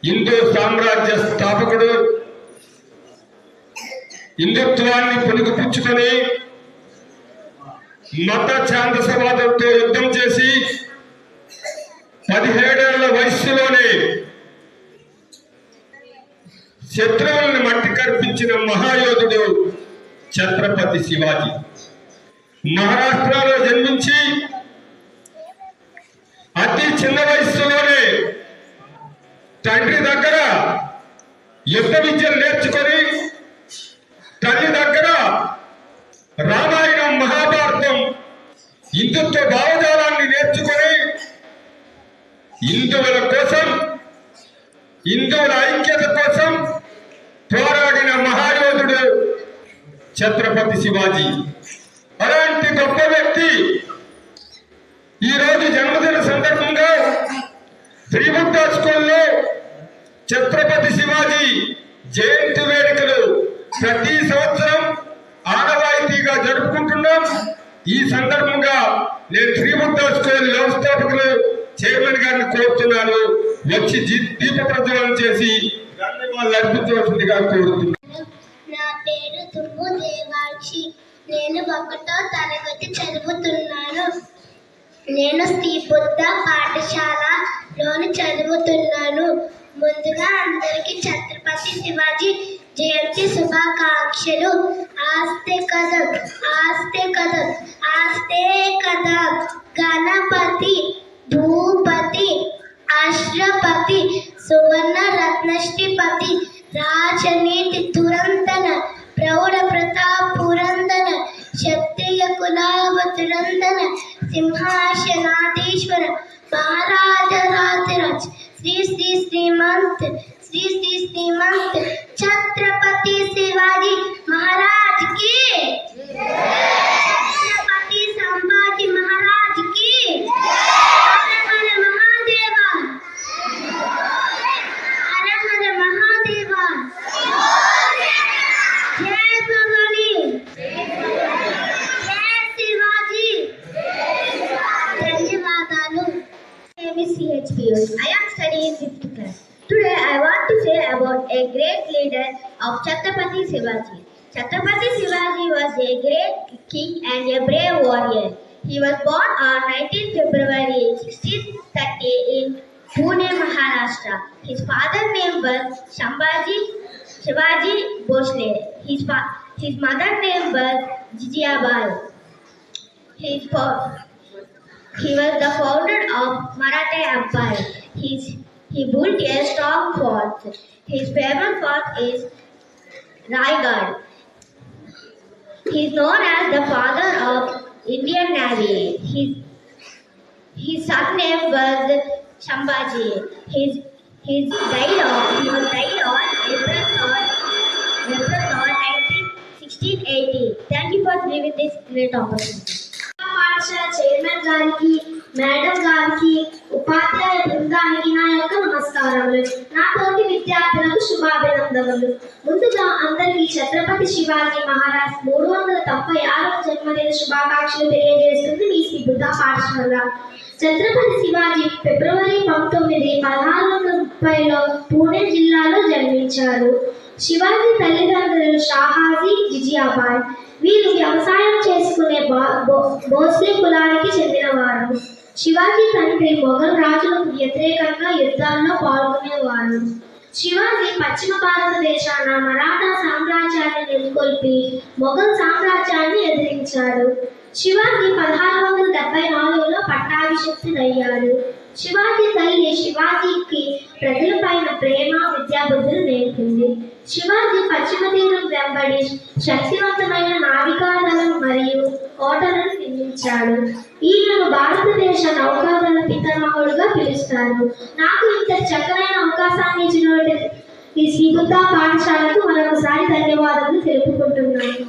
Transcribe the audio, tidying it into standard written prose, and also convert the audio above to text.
హిందూ సామ్రాజ్య స్థాపకుడు హిందుత్వాన్ని పుణికిపుచ్చుకొని మత ఛాందసవాదంతో యుద్ధం చేసి 17 ఏళ్ల వయస్సులోనే శత్రువుల్ని మట్టి కర్పించిన మహాయోధుడు ఛత్రపతి శివాజీ. మహారాష్ట్రలో జన్మించి అతి చిన్న వయస్సులోనే తండ్రి దగ్గర యుద్ధ విద్యలు నేర్చుకొని తల్లి దగ్గర రామాయణం మహాభారతం హిందుత్వ భావజాలాన్ని నేర్చుకొని హిందువుల కోసం హిందువుల ఐక్యత కోసం పోరాడిన మహాయోధుడు ఛత్రపతి శివాజీ. అలాంటి గొప్ప వ్యక్తి ఈరోజు జన్మదిన సందర్భంగా శ్రీబుద్ధ స్కూల్లో ఛత్రపతి శివాజీ జయంతి వేడుకలు ప్రతి సంవత్సరం ఆనవాయితీగా జరుపుకుంటున్నాం. ఈ సందర్భంగా నేను శ్రీబుద్ధ స్కూల్ వ్యవస్థాపకులు చైర్మన్ గారిని కోరుతున్నాను, వచ్చి దీప ప్రజ్వలన చేసి ధన్యవాదాలు అర్పించవలసిందిగా కోరుతున్నాను. నా పేరు తుమ్ము దేవాక్షి. నేను 1వ తరగతి చదువుతున్నాను. నేను శ్రీబుద్ధ పాఠశాలలోని చదువుతున్నాను. ముందుగా అందరికీ ఛత్రపతి శివాజీ జయంతి శుభాకాంక్షలు. ఆస్తే కదం ఆస్తే కదం ఆస్తే కదం గణపతి భూపతి అశ్రపతి సువర్ణ రత్నశ్రీపతి రాజనీతి తురంతన ప్రౌఢ ప్రతాప్ పురందన క్షత్రియ కులావతురందన సింహాసనాధీశ్వర మహారాజరాజరాజ్ శ్రీ శ్రీ శ్రీమంత్ శ్రీ శ్రీ శ్రీమంత్ ఛత్రపతి శివాజీ మహారాజ్ కి, ఛత్రపతి సంభాజీ మహారాజ్ కి, హర హర మహాదేవ, హర హర మహాదేవ, జయ భవాని, జయ శివాజీ. ధన్యవాదాలు. I am studying 5th class. Today I want to say about a great leader of Chhatrapati Shivaji. Chhatrapati Shivaji was a great king and a brave warrior. He was born on 19 February 1630 in Pune, Maharashtra. His father's name was Shivaji Bhosle. His mother's name was Jijabai. He was the founder of Maratha Empire. He built a strong fort. His favorite fort is Raigad. He is known as the father of Indian Navy. His son name was Shambhaji. He was died on April 1680. Thank you for giving this great opportunity. పాఠశాల chairman గారికి, madam గారికి, ఉపాధ్యాయ బృందానికి నా యొక్క నమస్కారములు. నా తోటి విద్యార్థులకు శుభాభినందనలు. ముందుగా అందరికీ ఛత్రపతి శివాజీ మహారాజ్ 396వ జన్మదిన శుభాకాంక్షలు తెలియజేస్తుంది మీ శ్రీబుద్ధ పాఠశాల. ఛత్రపతి శివాజీ ఫిబ్రవరి 19, 1630లో పూణే జిల్లాలో జన్మించారు. శివాజీ తల్లిదండ్రులు షాహాజీ, జిజియాబాయ్. వీరు వ్యవసాయం చేసుకునే భోస్లే కులానికి చెందినవారు. శివాజీ తండ్రి మొఘల్ రాజులకు వ్యతిరేకంగా యుద్ధాల్లో పాల్గొనేవారు. శివాజీ పశ్చిమ భారతదేశాన మరాఠా సామ్రాజ్యాన్ని నెలకొల్పి మొఘల్ సామ్రాజ్యాన్ని ఎదిరించాడు. శివాజీ 1674లో పట్టాభిషిక్తుడయ్యాడు. శివాజీ తల్లి శివాజీకి ప్రజలపైన ప్రేమ, విద్యాబుద్ధులు నేర్పింది. శివాజీ పశ్చిమ తీరం వెంబడి శక్తివంతమైన నావికాదళం మరియు కోటలను నిర్మించాడు. ఈయనను భారతదేశ నౌకాదళ పితామహుడుగా పిలుస్తారు. నాకు ఇంత చక్కనైన అవకాశాన్ని ఇచ్చినటువంటి ఈ శ్రీ బుద్ధ పాఠశాలకు మరొకసారి ధన్యవాదాలు తెలుపుకుంటున్నాను.